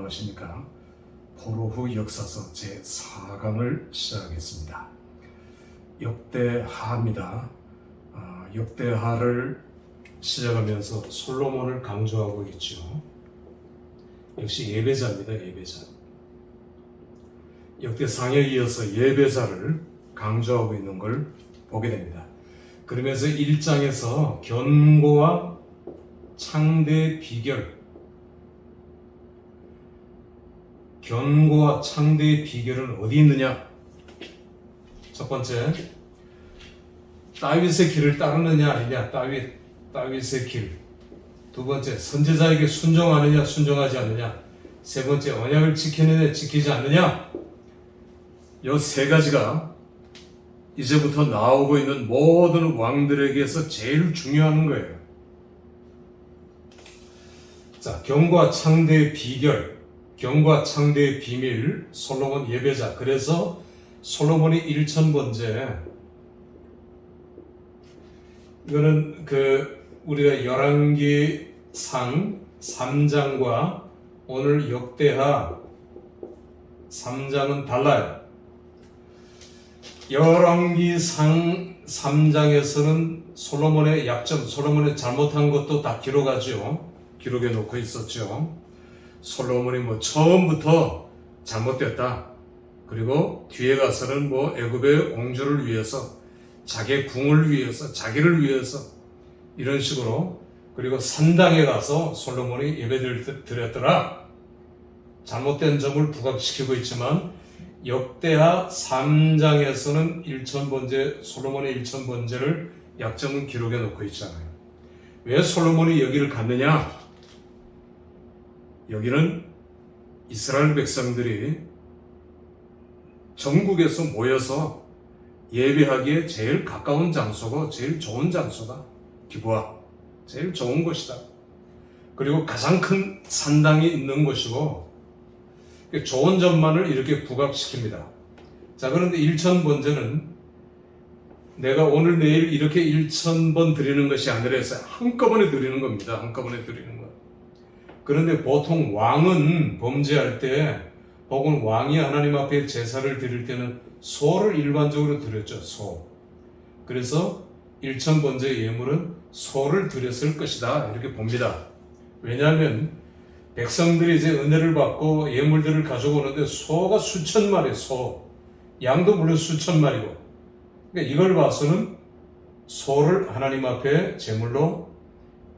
안녕하십니까. 포로 후 역사서 제4강을 시작하겠습니다. 역대하입니다. 역대하를 시작하면서 솔로몬을 강조하고 있죠. 역시 예배자입니다. 예배자. 역대상에 이어서 예배자를 강조하고 있는 걸 보게 됩니다. 그러면서 1장에서 견고와 창대 비결, 견고와 창대의 비결은 어디 있느냐? 첫 번째, 다윗의 길을 따르느냐 아니냐? 다윗의 길. 두 번째, 선지자에게 순종하느냐 순종하지 않느냐? 세 번째, 언약을 지키느냐 지키지 않느냐? 이 세 가지가 이제부터 나오고 있는 모든 왕들에게서 제일 중요한 거예요. 자, 견고와 창대의 비결, 견고와 창대의 비밀, 솔로몬 예배자. 그래서 솔로몬이 1000번째, 이거는 우리가 열왕기상 3장과 오늘 역대하 3장은 달라요. 열왕기상 3장에서는 솔로몬의 약점, 솔로몬의 잘못한 것도 다 기록해 놓고 있었죠. 솔로몬이 처음부터 잘못됐다. 그리고 뒤에 가서는 애굽의 공주를 위해서, 자기의 궁을 위해서, 자기를 위해서 이런 식으로, 그리고 산당에 가서 솔로몬이 예배를 드렸더라. 잘못된 점을 부각시키고 있지만 역대하 3장에서는 1000번째, 솔로몬의 1000번째를 약점은 기록해 놓고 있잖아요. 왜 솔로몬이 여기를 갔느냐? 여기는 이스라엘 백성들이 전국에서 모여서 예배하기에 제일 가까운 장소고 제일 좋은 장소다. 기브아. 제일 좋은 곳이다. 그리고 가장 큰 산당이 있는 곳이고, 좋은 점만을 이렇게 부각시킵니다. 자, 그런데 1000번째는 내가 오늘 내일 이렇게 1000번 드리는 것이 아니라 해서 한꺼번에 드리는 겁니다. 한꺼번에 드리는 것. 그런데 보통 왕은 범죄할 때, 혹은 왕이 하나님 앞에 제사를 드릴 때는 소를 일반적으로 드렸죠. 소. 그래서 1000번째 예물은 소를 드렸을 것이다. 이렇게 봅니다. 왜냐하면 백성들이 이제 은혜를 받고 예물들을 가져오는데 소가 수천 마리, 소. 양도 물론 수천 마리고. 그러니까 이걸 봐서는 소를 하나님 앞에 제물로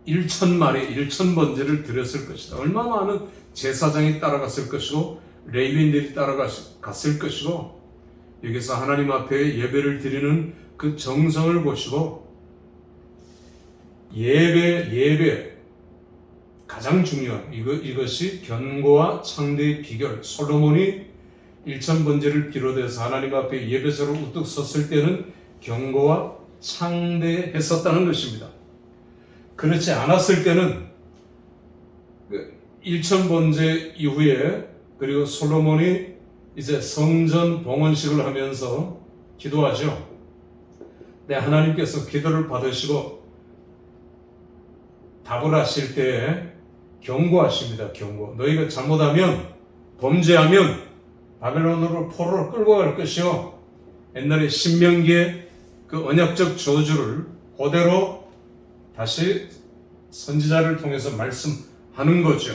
1000마리, 1000번제를 드렸을 것이다. 얼마나 많은 제사장이 따라갔을 것이고, 레위인들이 따라갔을 것이고, 여기서 하나님 앞에 예배를 드리는 그 정성을 보시고, 예배, 가장 중요한 이것이 견고와 창대의 비결. 솔로몬이 1000번제를 비롯해서 하나님 앞에 예배자로 우뚝 섰을 때는 견고와 창대했었다는 것입니다. 그렇지 않았을 때는 1000번제 이후에, 그리고 솔로몬이 이제 성전 봉헌식을 하면서 기도하죠. 하나님께서 기도를 받으시고 답을 하실 때 경고하십니다. 경고. 너희가 잘못하면, 범죄하면 바벨론으로 포로를 끌고 갈 것이요. 옛날에 신명기의 그 언약적 저주를 그대로 다시 선지자를 통해서 말씀하는 거죠.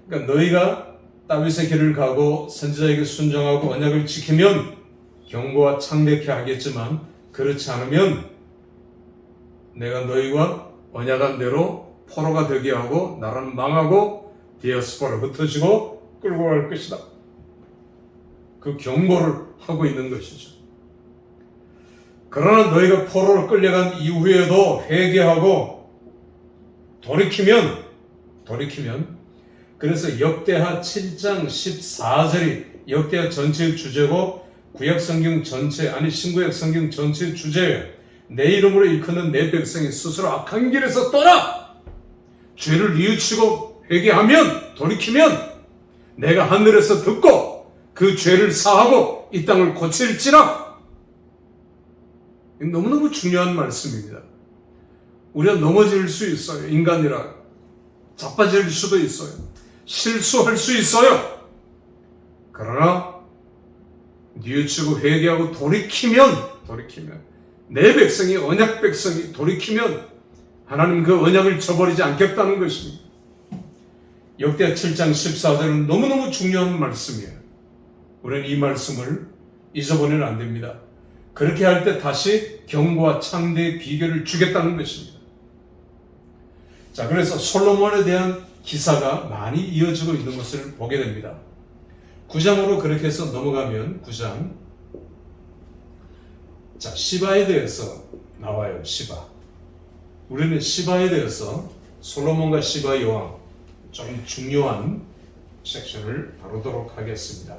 그러니까 너희가 다윗의 길을 가고 선지자에게 순종하고 언약을 지키면 견고와 창대케 하겠지만, 그렇지 않으면 내가 너희와 언약한 대로 포로가 되게 하고 나라는 망하고 디아스포라로 흩어지고 끌고 갈 것이다. 그 경고를 하고 있는 것이죠. 그러나 너희가 포로로 끌려간 이후에도 회개하고 돌이키면, 그래서 역대하 7장 14절이 역대하 전체의 주제고, 구약성경 전체, 신구약성경 전체의 주제예요. 내 이름으로 일컫는 내 백성이 스스로 악한 길에서 떠나 죄를 뉘우치고 회개하면, 돌이키면 내가 하늘에서 듣고 그 죄를 사하고 이 땅을 고칠지라. 너무너무 중요한 말씀입니다. 우리가 넘어질 수 있어요. 인간이라 자빠질 수도 있어요. 실수할 수 있어요. 그러나 뉘우치고 회개하고 돌이키면 내 백성이 언약 백성이 돌이키면 하나님 그 언약을 저버리지 않겠다는 것입니다. 역대하 7장 14절은 너무너무 중요한 말씀이에요. 우리는 이 말씀을 잊어버리면 안 됩니다. 그렇게 할 때 다시 경고와 창대의 비결을 주겠다는 것입니다. 자, 그래서 솔로몬에 대한 기사가 많이 이어지고 있는 것을 보게 됩니다. 9장으로 그렇게 해서 넘어가면 9장. 자, 시바에 대해서 나와요. 시바. 우리는 시바에 대해서 솔로몬과 시바 여왕 좀 중요한 섹션을 다루도록 하겠습니다.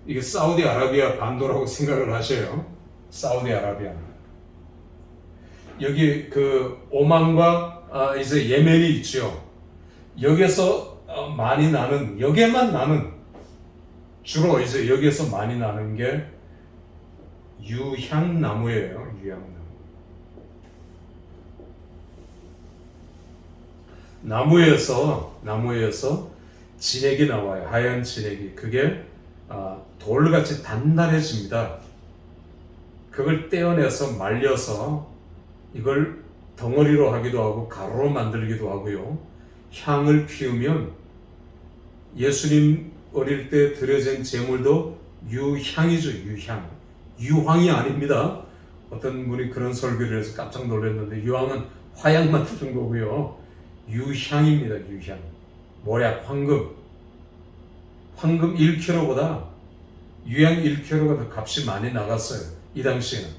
이게 사우디아라비아 반도라고 생각을 하셔요. 사우디아라비아. 여기 그 오만과 이제 예멘이 있죠. 여기에서 많이 나는, 여기에만 나는, 주로 이제 여기에서 많이 나는 게 유향나무예요. 유향나무. 나무에서 진액이 나와요. 하얀 진액이. 그게 돌같이 단단해집니다. 그걸 떼어내서 말려서 이걸 덩어리로 하기도 하고 가루로 만들기도 하고요. 향을 피우면 예수님 어릴 때 드려진 제물도 유향이죠. 유향. 유황이 아닙니다. 어떤 분이 그런 설교를 해서 깜짝 놀랐는데 유황은 화약만 주는 거고요. 유향입니다. 유향. 모략, 황금 1kg보다 유향 1kg가 더 값이 많이 나갔어요. 이 당시에는.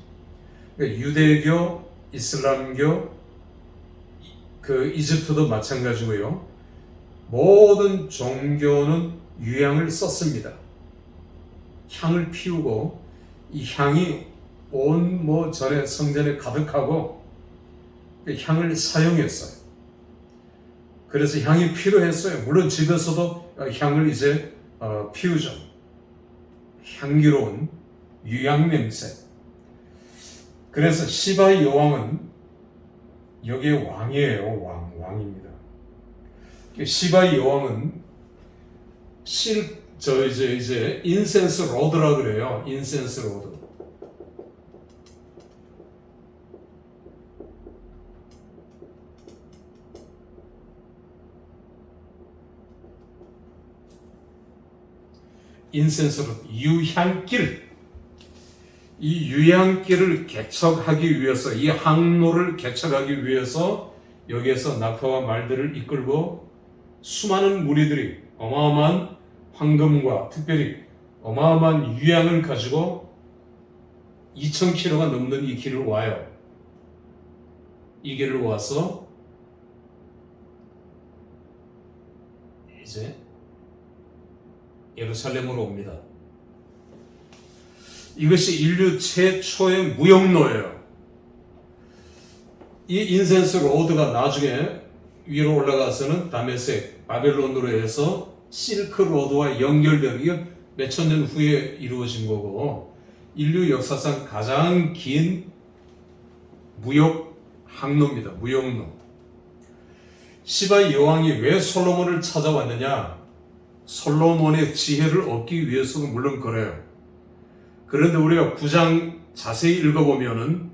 그러니까 유대교, 이슬람교, 그 이집트도 마찬가지고요. 모든 종교는 유향을 썼습니다. 향을 피우고 이 향이 온 전에 성전에 가득하고 그 향을 사용했어요. 그래서 향이 필요했어요. 물론 집에서도 향을 이제 피우죠. 향기로운 유향 냄새. 그래서 시바의 여왕은 여기에 왕이에요. 왕입니다. 시바의 여왕은 이제 인센스 로드라 그래요. 인센스 로드. 인센스로 유향길, 이 유향길을 개척하기 위해서, 이 항로를 개척하기 위해서 여기에서 낙타와 말들을 이끌고 수많은 무리들이 어마어마한 황금과 특별히 어마어마한 유향을 가지고 2000km가 넘는 이 길을 와요. 이 길을 와서 이제 예루살렘으로 옵니다. 이것이 인류 최초의 무역로예요. 이 인센스 로드가 나중에 위로 올라가서는 다메섹, 바벨론으로 해서 실크 로드와 연결되는, 이건 몇천 년 후에 이루어진 거고, 인류 역사상 가장 긴 무역 항로입니다. 무역로. 시바의 여왕이 왜 솔로몬을 찾아왔느냐? 솔로몬의 지혜를 얻기 위해서도 물론 그래요. 그런데 우리가 9장 자세히 읽어보면은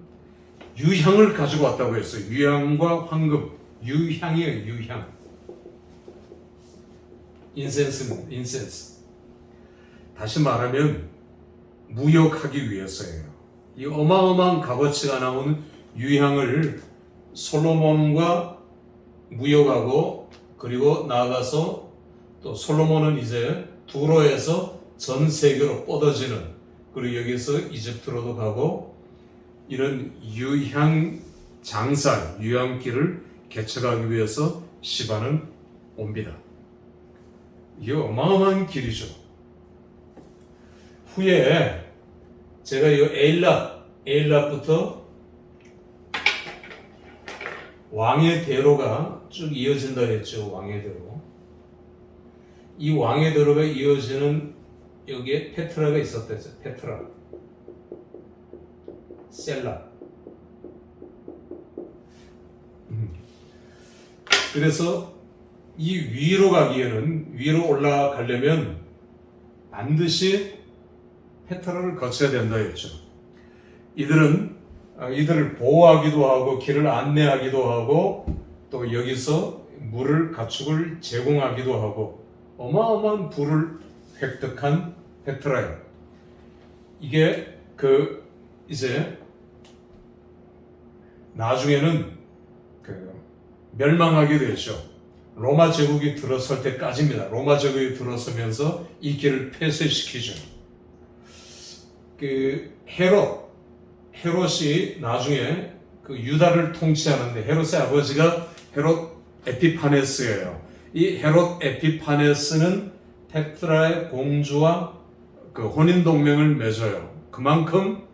유향을 가지고 왔다고 했어요. 유향과 황금. 유향이에요. 유향. 인센스. 다시 말하면 무역하기 위해서예요. 이 어마어마한 값어치가 나오는 유향을 솔로몬과 무역하고, 그리고 나아가서 또 솔로몬은 이제 두로에서 전 세계로 뻗어지는, 그리고 여기서 이집트로도 가고, 이런 유향 장사, 유향길을 개척하기 위해서 시바는 옵니다. 이게 어마어마한 길이죠. 후에 제가 이 에일랏부터 왕의 대로가 쭉 이어진다 했죠. 왕의 대로. 이 왕의 대로가 이어지는 여기에 페트라가 있었대죠. 페트라, 셀라. 그래서 이 위로 가기에는, 위로 올라가려면 반드시 페트라를 거쳐야 된다 했죠. 이들을 보호하기도 하고 길을 안내하기도 하고 또 여기서 물을 가축을 제공하기도 하고 어마어마한 부를 획득한 페트라예요. 이게 이제 나중에는 멸망하게 되죠. 로마 제국이 들어설 때까지입니다. 로마 제국이 들어서면서 이 길을 폐쇄시키죠. 헤롯이 나중에 유다를 통치하는데 헤롯의 아버지가 헤롯 에피파네스예요. 이 헤롯 에피파네스는 페트라의 공주와 혼인 동맹을 맺어요. 그만큼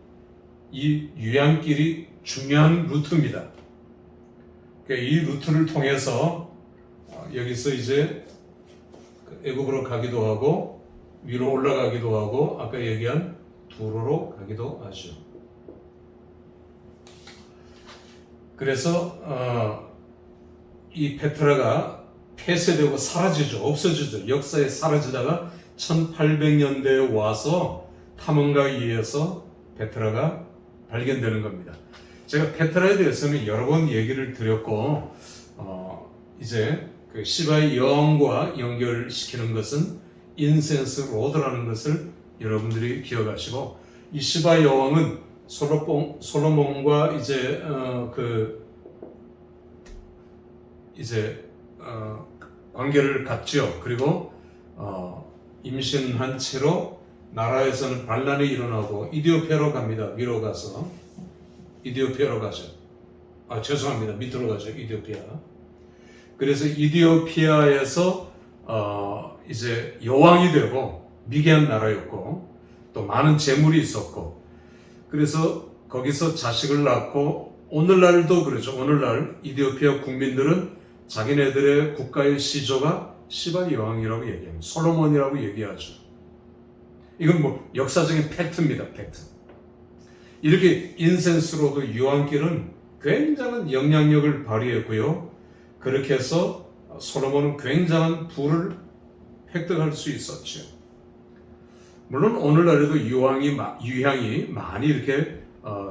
이 유양길이 중요한 루트입니다. 이 루트를 통해서 여기서 이제 애굽으로 가기도 하고 위로 올라가기도 하고 아까 얘기한 두로로 가기도 하죠. 그래서 이 페트라가 폐쇄되고 사라지죠. 없어지죠. 역사에 사라지다가 1800년대에 와서 탐험가에 의해서 페트라가 발견되는 겁니다. 제가 페트라에 대해서는 여러 번 얘기를 드렸고 이제 시바의 여왕과 연결시키는 것은 인센스 로드라는 것을 여러분들이 기억하시고, 이 시바의 여왕은 솔로몬과 관계를 갖죠. 그리고 임신한 채로 나라에서는 반란이 일어나고 이디오피아로 갑니다. 위로 가서 이디오피아로 가죠. 죄송합니다. 밑으로 가죠. 이디오피아. 그래서 이디오피아에서 이제 여왕이 되고 미개한 나라였고 또 많은 재물이 있었고, 그래서 거기서 자식을 낳고 오늘날도 그렇죠. 오늘날 이디오피아 국민들은 자기네들의 국가의 시조가 시바 여왕이라고 얘기합니다. 솔로몬이라고 얘기하죠. 이건 역사적인 팩트입니다. 팩트. 이렇게 인센스로도 유황길은 굉장한 영향력을 발휘했고요. 그렇게 해서 솔로몬은 굉장한 부를 획득할 수 있었죠. 물론 오늘날에도 유향이 많이 이렇게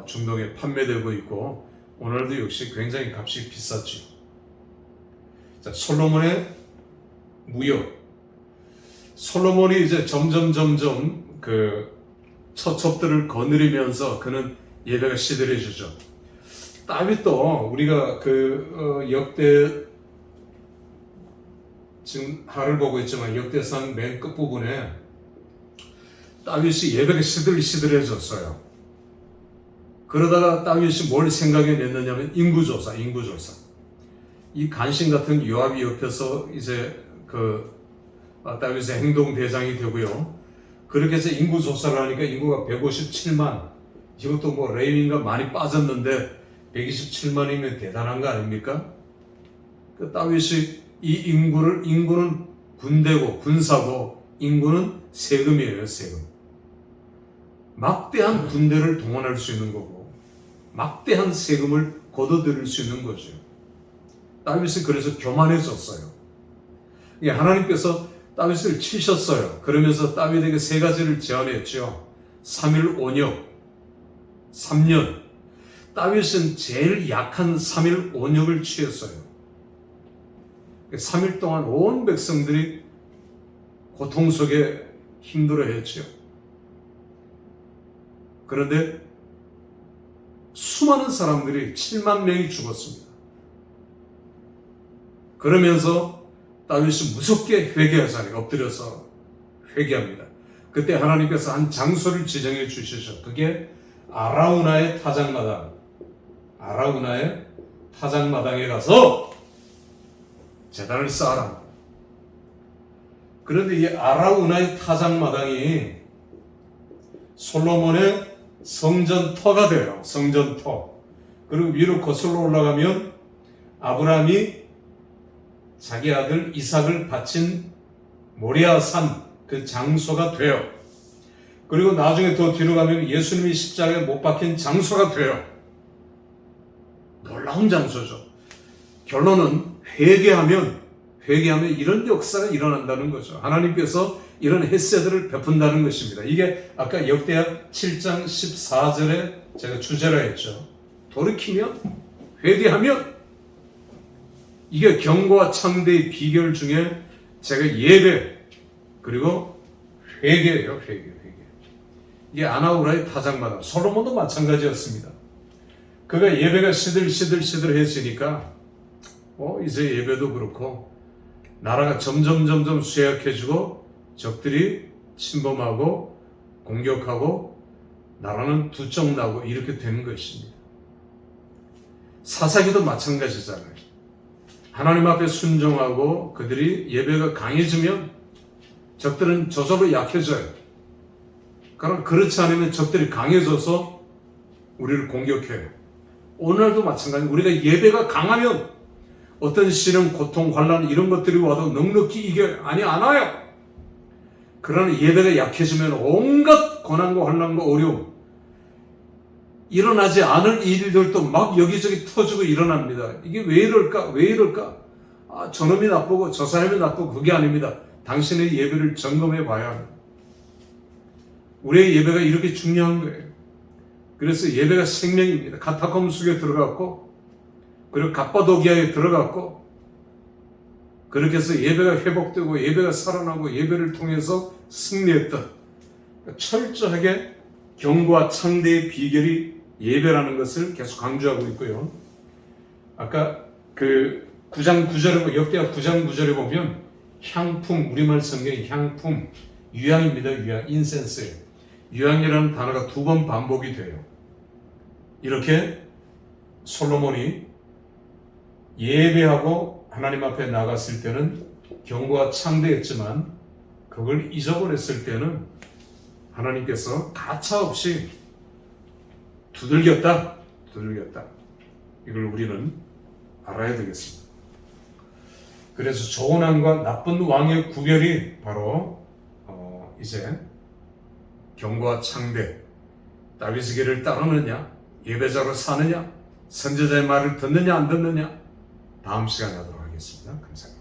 중동에 판매되고 있고 오늘도 역시 굉장히 값이 비쌌죠. 자, 솔로몬의 무역. 솔로몬이 이제 점점 처첩들을 거느리면서 그는 예배가 시들해지죠. 다윗도 우리가 역대 지금 하를 보고 있지만 역대상 맨 끝부분에 다윗이 예배가 시들해졌어요. 그러다가 다윗이 뭘 생각해냈느냐면 인구조사. 이 간신 같은 요압이 옆에서 이제 다윗의 행동 대장이 되고요. 그렇게 해서 인구조사를 하니까 인구가 157만. 이것도 레위인가 많이 빠졌는데 127만이면 대단한 거 아닙니까? 다윗이 이 인구는 군대고 군사고 인구는 세금이에요. 세금. 막대한 군대를 동원할 수 있는 거고 막대한 세금을 걷어들일 수 있는 거죠. 다윗이 그래서 교만해졌어요. 하나님께서 다윗을 치셨어요. 그러면서 다윗에게 세 가지를 제안했죠. 3일 5역, 3년. 다윗은 제일 약한 3일 5역을 취했어요. 3일 동안 온 백성들이 고통 속에 힘들어했죠. 그런데 수많은 사람들이 7만 명이 죽었습니다. 그러면서 다윗이 무섭게 회개하자니 엎드려서 회개합니다. 그때 하나님께서 한 장소를 지정해 주시죠. 그게 아라우나의 타작마당에 가서 제단을 쌓아라. 그런데 이 아라우나의 타작마당이 솔로몬의 성전터가 돼요. 성전터. 그리고 위로 거슬러 올라가면 아브라함이 자기 아들 이삭을 바친 모리아산 그 장소가 돼요. 그리고 나중에 더 뒤로 가면 예수님이 십자가에 못 박힌 장소가 돼요. 놀라운 장소죠. 결론은 회개하면 이런 역사가 일어난다는 거죠. 하나님께서 이런 헤세드를 베푼다는 것입니다. 이게 아까 역대하 7장 14절에 제가 주제라 했죠. 돌이키면, 회개하면, 이게 경고와 창대의 비결 중에 제가 예배 그리고 회개예요. 회개. 이게 아나우라의 타작마다 솔로몬도 마찬가지였습니다. 그가 예배가 시들시들했으니까 이제 예배도 그렇고 나라가 점점 쇠약해지고 적들이 침범하고 공격하고 나라는 두쪽나고 이렇게 되는 것입니다. 사사기도 마찬가지잖아요. 하나님 앞에 순종하고 그들이 예배가 강해지면 적들은 저절로 약해져요. 그럼 그렇지 않으면 적들이 강해져서 우리를 공격해요. 오늘도 마찬가지. 우리가 예배가 강하면 어떤 시련, 고통, 환난 이런 것들이 와도 넉넉히 이겨요. 안 와요. 그러나 예배가 약해지면 온갖 고난과 환난과 어려움, 일어나지 않을 일들도 막 여기저기 터지고 일어납니다. 이게 왜 이럴까? 저놈이 나쁘고 저 사람이 나쁘고 그게 아닙니다. 당신의 예배를 점검해 봐야 합니다. 우리의 예배가 이렇게 중요한 거예요. 그래서 예배가 생명입니다. 카타콤 속에 들어갔고 그리고 갑바도기아에 들어갔고 그렇게 해서 예배가 회복되고 예배가 살아나고 예배를 통해서 승리했던 철저하게 경고와 창대의 비결이 예배라는 것을 계속 강조하고 있고요. 아까 그 9장 9절에 역대하 9장 9절에 보면 향품, 우리말 성경의 향품, 유향입니다. 유향, 인센스예요. 유향이라는 단어가 2번 반복이 돼요. 이렇게 솔로몬이 예배하고 하나님 앞에 나갔을 때는 경고가 창대했지만 그걸 잊어버렸을 때는 하나님께서 가차없이 두들겼다. 이걸 우리는 알아야 되겠습니다. 그래서 좋은 왕과 나쁜 왕의 구별이 바로 이제 경고와 창대, 다윗의 길을 따르느냐, 예배자로 사느냐, 선지자의 말을 듣느냐 안 듣느냐, 다음 시간에 하도록 하겠습니다. 감사합니다.